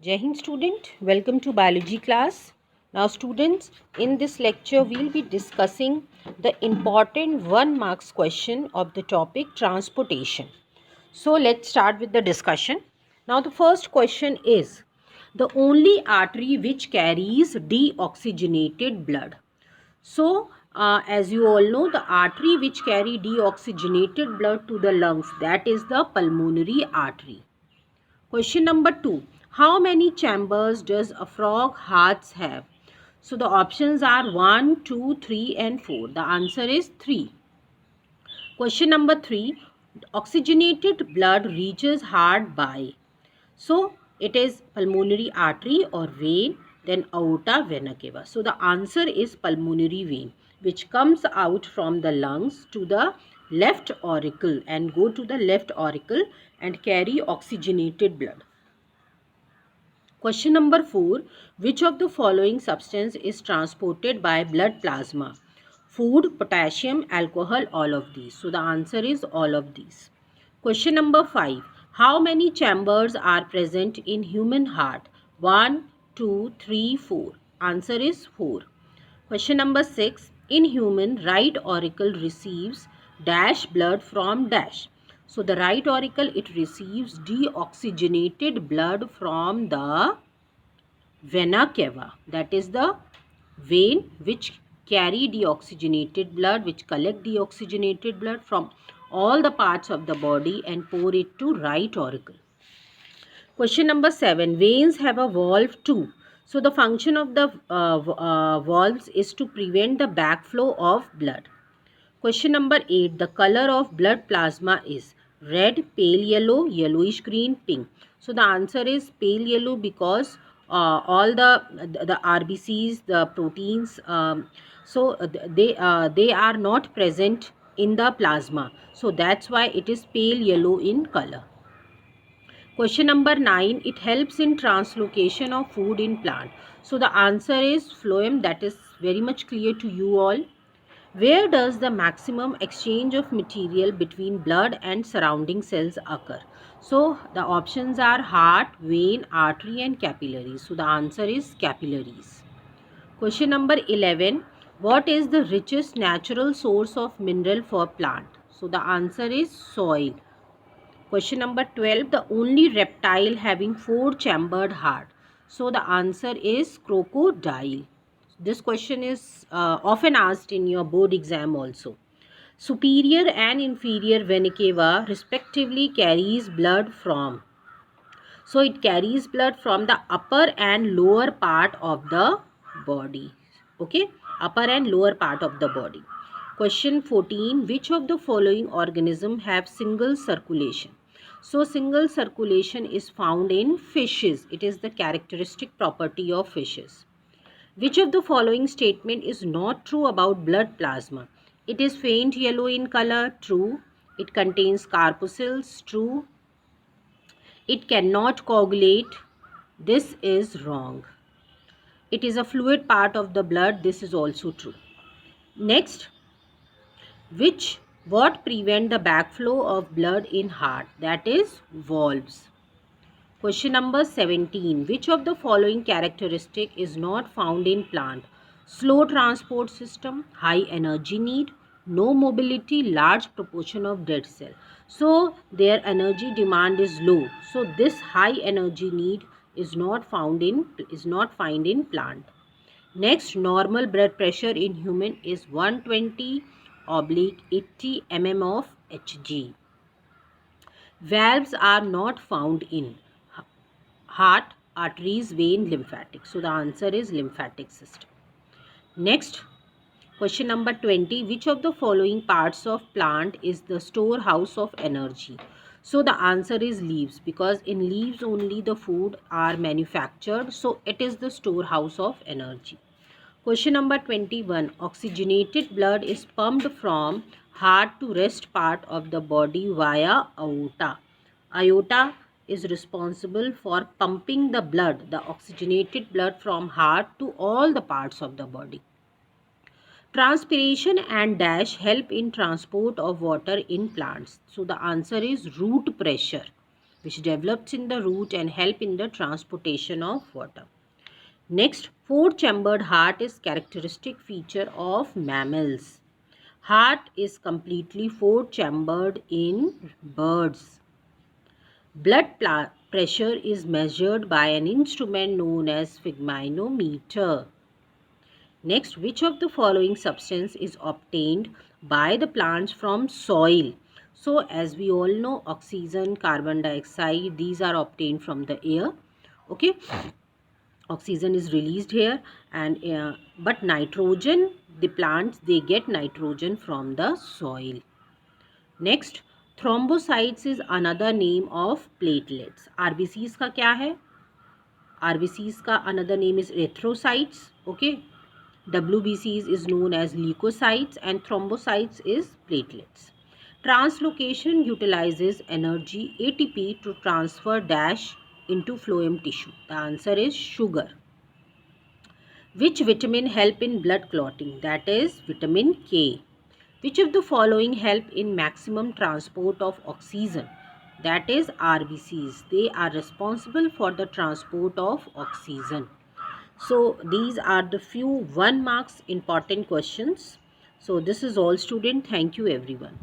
Jai Hind student, welcome to biology class. Now students, in this lecture we will be discussing the important 1 marks question of the topic transportation. So let's start with the discussion. Now the first question is the only artery which carries deoxygenated blood. So as you all know, the artery which carry deoxygenated blood to the lungs, that is the pulmonary artery. Question number 2. How many chambers does a frog heart have? So the options are 1, 2, 3 and 4. The answer is 3. Question number 3. Oxygenated blood reaches heart by. So it is pulmonary artery or vein, then aorta, vena cava. So the answer is pulmonary vein, which comes out from the lungs to the left auricle and go to the left auricle and carry oxygenated blood. Question number 4. Which of the following substance is transported by blood plasma? Food, potassium, alcohol, all of these. So the answer is all of these. Question number 5. How many chambers are present in human heart? 1, 2, 3, 4. Answer is 4. Question number 6. In human, right auricle receives dash blood from dash. So the right auricle, it receives deoxygenated blood from the vena cava. That is the vein which carry deoxygenated blood, which collect deoxygenated blood from all the parts of the body and pour it to right auricle. Question number 7. Veins have a valve too. So the function of the valves is to prevent the backflow of blood. Question number 8. The color of blood plasma is red, pale yellow, yellowish green, pink. So the answer is pale yellow because all the RBCs, the proteins, they are not present in the plasma. So that's why it is pale yellow in color. Question number 9. It helps in translocation of food in plant. So the answer is phloem. That is very much clear to you all. Where does the maximum exchange of material between blood and surrounding cells occur? So the options are heart, vein, artery and capillaries. So the answer is capillaries. Question number 11. What is the richest natural source of mineral for plant? So the answer is soil. Question number 12. The only reptile having 4-chambered heart. So the answer is crocodile. This question is often asked in your board exam also. Superior and inferior vena cava respectively carries blood from. So it carries blood from the upper and lower part of the body. Okay, upper and lower part of the body. Question 14. Which of the following organism have single circulation? So single circulation is found in fishes. It is the characteristic property of fishes. Which of the following statement is not true about blood plasma? It is faint yellow in color. True. It contains corpuscles. True. It cannot coagulate. This is wrong. It is a fluid part of the blood. This is also true. Next, what prevent the backflow of blood in heart? That is valves. Question number 17. Which of the following characteristic is not found in plant? Slow transport system, high energy need, no mobility, large proportion of dead cell. So their energy demand is low. So this high energy need is not found in plant. Next, normal blood pressure in human is 120/80 mm of Hg. Valves are not found in heart, arteries, vein, lymphatic. So the answer is lymphatic system. Next, question number 20. Which of the following parts of plant is the storehouse of energy? So the answer is leaves, because in leaves only the food are manufactured. So it is the storehouse of energy. Question number 21. Oxygenated blood is pumped from heart to rest part of the body via aorta. Aorta is responsible for pumping the oxygenated blood from heart to all the parts of the body. Transpiration and dash help in transport of water in plants. So the answer is root pressure. which develops in the root and help in the transportation of water. Next, four-chambered heart is characteristic feature of mammals. Heart is completely four-chambered in birds. Blood pressure is measured by an instrument known as sphygmomanometer. Next, which of the following substance is obtained by the plants from soil? So, as we all know, oxygen, carbon dioxide, these are obtained from the air. Okay, oxygen is released here, and but nitrogen, the plants, they get nitrogen from the soil. Next, thrombocytes is another name of platelets. RBCs का क्या है? RBCs का another name is erythrocytes. Okay. WBCs is known as leukocytes and thrombocytes is platelets. Translocation utilizes energy ATP to transfer dash into phloem tissue. The answer is sugar. Which vitamin help in blood clotting? That is vitamin K. Which of the following help in maximum transport of oxygen? That is RBCs. They are responsible for the transport of oxygen. So these are the few 1 marks important questions. So this is all, student. Thank you everyone.